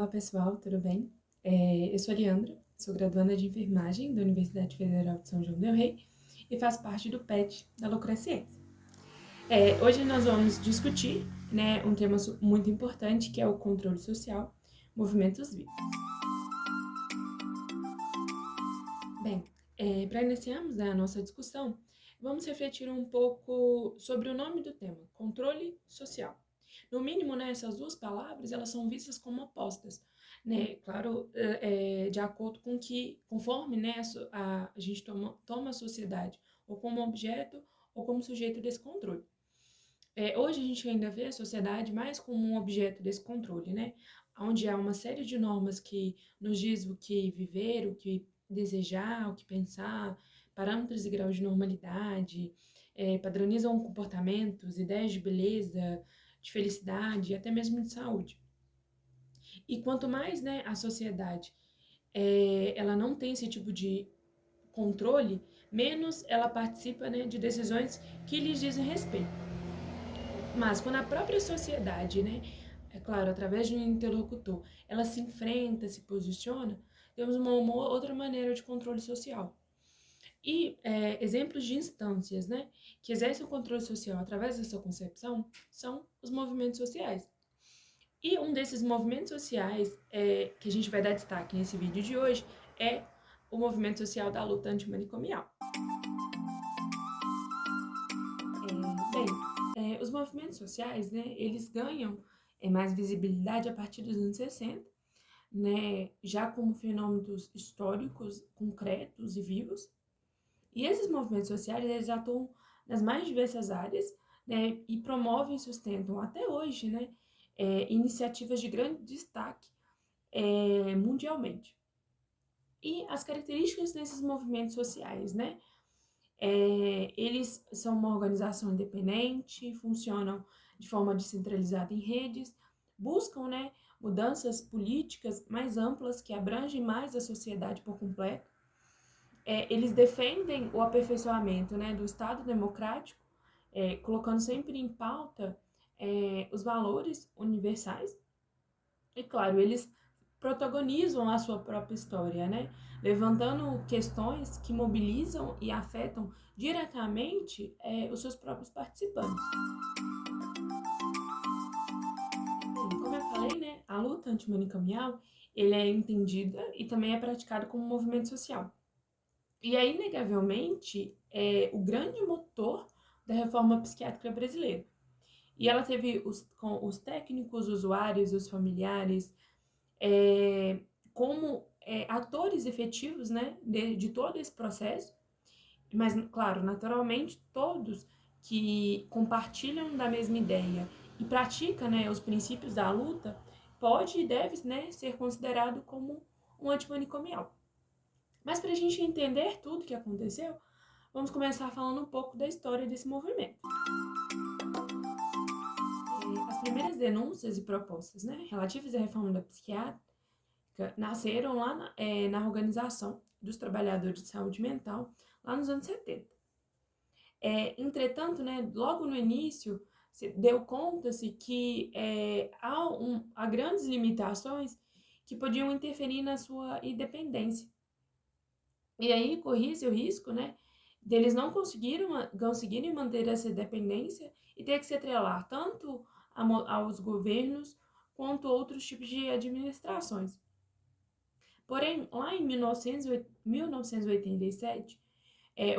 Olá pessoal, tudo bem? Eu sou a Leandra, sou graduanda de enfermagem da Universidade Federal de São João del Rei e faço parte do PET da Lucraciência. Hoje nós vamos discutir, né, um tema muito importante que é o controle social, movimentos vivos. Bem, para iniciarmos, né, a nossa discussão, vamos refletir um pouco sobre o nome do tema, controle social. No mínimo, né, essas duas palavras, elas são vistas como opostas, né, claro, de acordo com que, conforme, né, a gente toma a sociedade ou como objeto ou como sujeito desse controle. Hoje a gente ainda vê a sociedade mais como um objeto desse controle, né, onde há uma série de normas que nos diz o que viver, o que desejar, o que pensar, parâmetros e graus de normalidade, padronizam comportamentos, ideias de beleza, de felicidade e até mesmo de saúde. E quanto mais, né, a sociedade ela não tem esse tipo de controle, menos ela participa, né, de decisões que lhes dizem respeito. Mas quando a própria sociedade, né, é claro, através de um interlocutor, ela se enfrenta, se posiciona, temos uma outra maneira de controle social. E exemplos de instâncias, né, que exercem o controle social através dessa concepção são os movimentos sociais. E um desses movimentos sociais que a gente vai dar destaque nesse vídeo de hoje é o movimento social da luta antimanicomial. Os movimentos sociais, né, eles ganham mais visibilidade a partir dos anos 60, né, já como fenômenos históricos, concretos e vivos. E esses movimentos sociais, eles atuam nas mais diversas áreas, né, e promovem e sustentam até hoje, né, iniciativas de grande destaque mundialmente. E as características desses movimentos sociais, né? Eles são uma organização independente, funcionam de forma descentralizada em redes, buscam, né, mudanças políticas mais amplas que abrangem mais a sociedade por completo. Eles defendem o aperfeiçoamento, né, do Estado democrático, colocando sempre em pauta os valores universais. E, claro, eles protagonizam a sua própria história, né? Levantando questões que mobilizam e afetam diretamente os seus próprios participantes. Como eu falei, né, a luta antimanicomial, ele é entendida e também é praticada como um movimento social. E é, inegavelmente, o grande motor da reforma psiquiátrica brasileira. E ela teve com os técnicos, usuários, os familiares, como atores efetivos, né, de todo esse processo, mas, claro, naturalmente, todos que compartilham da mesma ideia e praticam, né, os princípios da luta, pode e deve, né, ser considerado como um antimanicomial. Mas para a gente entender tudo o que aconteceu, vamos começar falando um pouco da história desse movimento. As primeiras denúncias e propostas, né, relativas à reforma da psiquiatria nasceram lá na Organização dos Trabalhadores de Saúde Mental, lá nos anos 70. Entretanto, né, logo no início, deu conta-se que há grandes limitações que podiam interferir na sua independência. E aí corria-se o risco, né, deles não conseguirem manter essa independência e ter que se atrelar tanto aos governos quanto outros tipos de administrações. Porém, lá em 1987,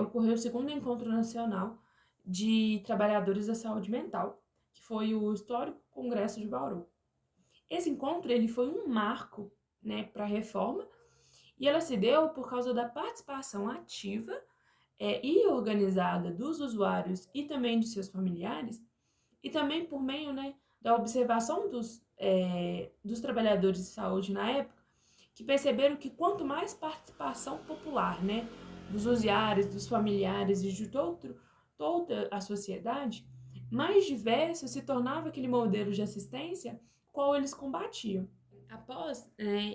ocorreu o segundo Encontro Nacional de Trabalhadores da Saúde Mental, que foi o histórico Congresso de Bauru. Esse encontro ele foi um marco, né, para a reforma, e ela se deu por causa da participação ativa e organizada dos usuários e também de seus familiares, e também por meio, né, da observação dos trabalhadores de saúde na época, que perceberam que quanto mais participação popular, né, dos usuários, dos familiares e de toda a sociedade, mais diverso se tornava aquele modelo de assistência qual eles combatiam. Após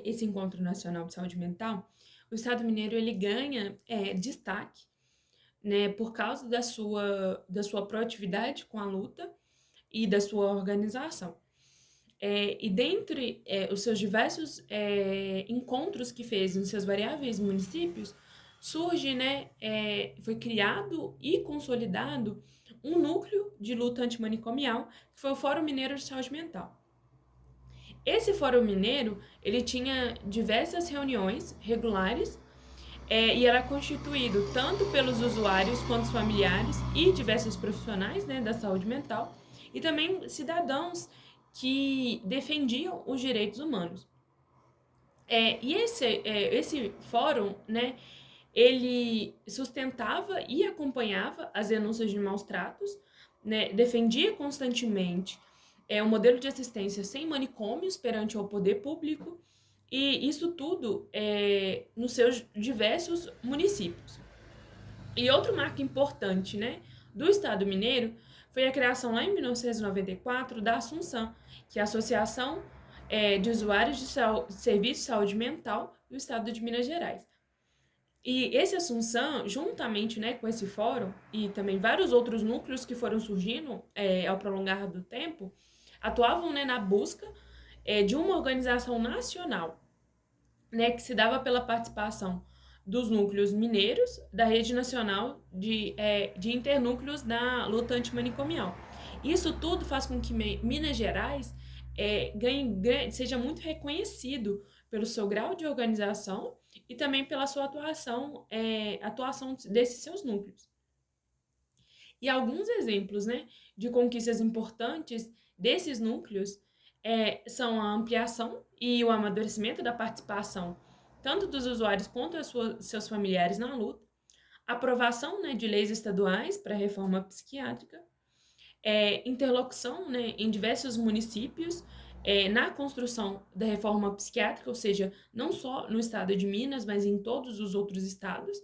esse Encontro Nacional de Saúde Mental, o Estado Mineiro ele ganha destaque, né, por causa da sua proatividade com a luta e da sua organização. E dentre os seus diversos encontros que fez nos seus variáveis municípios, surge, né, foi criado e consolidado um núcleo de luta antimanicomial, que foi o Fórum Mineiro de Saúde Mental. Esse Fórum Mineiro, ele tinha diversas reuniões regulares e era constituído tanto pelos usuários quanto os familiares e diversos profissionais, né, da saúde mental, e também cidadãos que defendiam os direitos humanos. Esse fórum, né, ele sustentava e acompanhava as denúncias de maus tratos, né, defendia constantemente um modelo de assistência sem manicômios perante o poder público, e isso tudo nos seus diversos municípios. E outro marco importante, né, do Estado Mineiro foi a criação lá em 1994 da Assunção, que é a Associação de Usuários de Serviço de Saúde Mental do Estado de Minas Gerais. E esse Assunção, juntamente, né, com esse fórum e também vários outros núcleos que foram surgindo ao prolongar do tempo, atuavam, né, na busca de uma organização nacional, né, que se dava pela participação dos núcleos mineiros da Rede Nacional de Internúcleos da Luta Antimanicomial. Isso tudo faz com que Minas Gerais seja muito reconhecido pelo seu grau de organização e também pela sua atuação desses seus núcleos. E alguns exemplos, né, de conquistas importantes desses núcleos são a ampliação e o amadurecimento da participação tanto dos usuários quanto seus familiares na luta, aprovação, né, de leis estaduais para a reforma psiquiátrica, interlocução, né, em diversos municípios na construção da reforma psiquiátrica, ou seja, não só no estado de Minas, mas em todos os outros estados,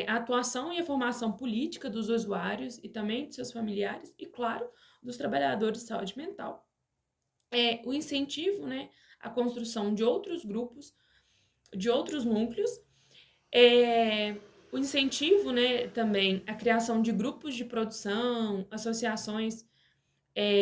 a atuação e a formação política dos usuários e também de seus familiares e, claro, dos trabalhadores de saúde mental. O incentivo, né, à construção de outros grupos, de outros núcleos, o incentivo, né, também à criação de grupos de produção, associações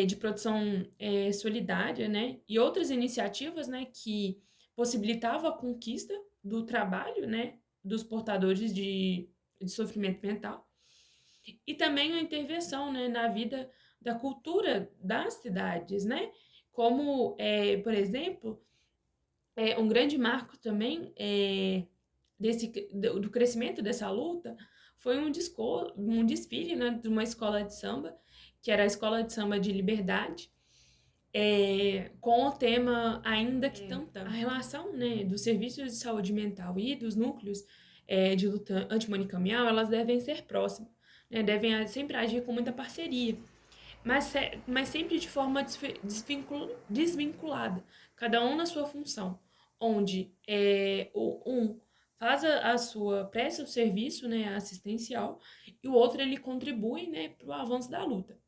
de produção solidária, né, e outras iniciativas, né, que possibilitavam a conquista do trabalho, né, dos portadores de sofrimento mental, e também a intervenção, né, na vida da cultura das cidades, né, como, por exemplo, um grande marco também do crescimento dessa luta foi um desfile, né, de uma escola de samba, que era a Escola de Samba de Liberdade, com o tema Ainda que Tantã. A relação, né, dos serviços de saúde mental e dos núcleos de luta antimanicomial, elas devem ser próximas, né, devem sempre agir com muita parceria, mas sempre de forma desvinculada, cada um na sua função, onde um presta o serviço, né, assistencial, e o outro ele contribui, né, para o avanço da luta.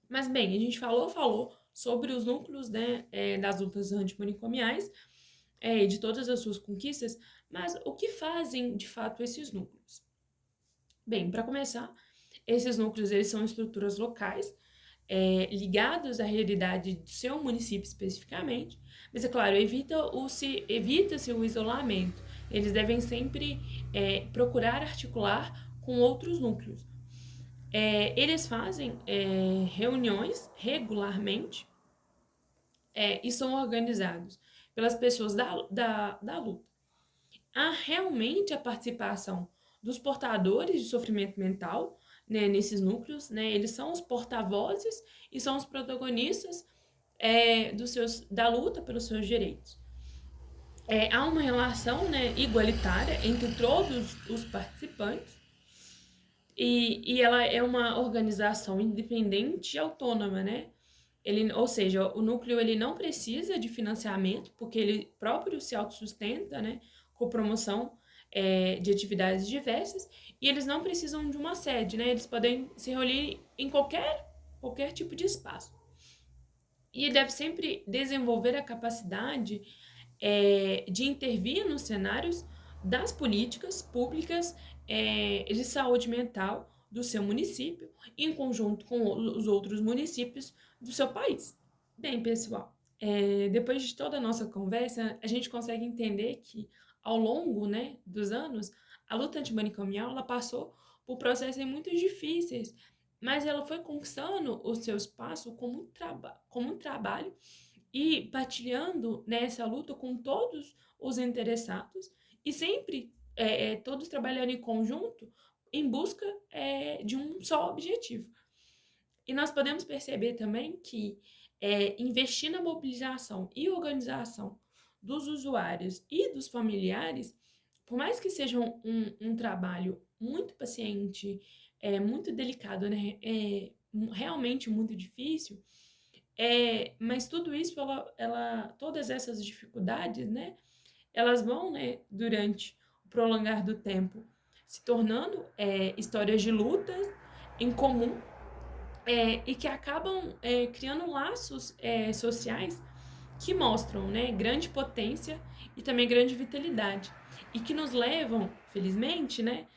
Mas bem, a gente falou sobre os núcleos, né, das lutas antimanicomiais, de todas as suas conquistas, mas o que fazem de fato esses núcleos? Bem, para começar, esses núcleos eles são estruturas locais ligadas à realidade do seu município especificamente, mas é claro, evita-se o isolamento. Eles devem sempre procurar articular com outros núcleos. Eles fazem reuniões regularmente e são organizados pelas pessoas da luta. Há realmente a participação dos portadores de sofrimento mental, né, nesses núcleos, né, eles são os porta-vozes e são os protagonistas da luta pelos seus direitos. Há uma relação, né, igualitária entre todos os participantes e ela é uma organização independente e autônoma, né? Ou seja, o núcleo ele não precisa de financiamento porque ele próprio se autossustenta, né, com promoção de atividades diversas, e eles não precisam de uma sede, né? Eles podem se reunir em qualquer tipo de espaço. E ele deve sempre desenvolver a capacidade de intervir nos cenários das políticas públicas de saúde mental do seu município, em conjunto com os outros municípios do seu país. Bem, pessoal, depois de toda a nossa conversa, a gente consegue entender que, ao longo, né, dos anos, a luta antimanicomial ela passou por processos muito difíceis, mas ela foi conquistando o seu espaço com muito trabalho e partilhando nessa luta com todos os interessados e sempre todos trabalhando em conjunto em busca de um só objetivo. E nós podemos perceber também que investir na mobilização e organização dos usuários e dos familiares, por mais que seja um trabalho muito paciente, muito delicado, né? Realmente muito difícil, mas tudo isso, todas essas dificuldades, né? Elas vão, né, durante o prolongar do tempo, se tornando histórias de lutas em comum e que acabam criando laços sociais que mostram, né, grande potência e também grande vitalidade e que nos levam, felizmente, né,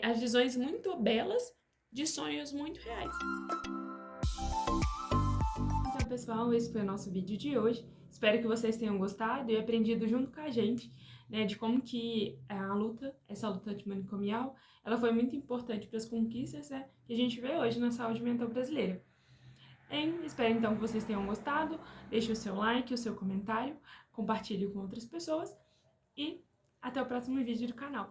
a visões muito belas de sonhos muito reais. Então, pessoal, esse foi o nosso vídeo de hoje. Espero que vocês tenham gostado e aprendido junto com a gente, né, de como que essa luta antimanicomial, ela foi muito importante para as conquistas, né, que a gente vê hoje na saúde mental brasileira. Espero então que vocês tenham gostado. Deixe o seu like, o seu comentário, compartilhe com outras pessoas e até o próximo vídeo do canal.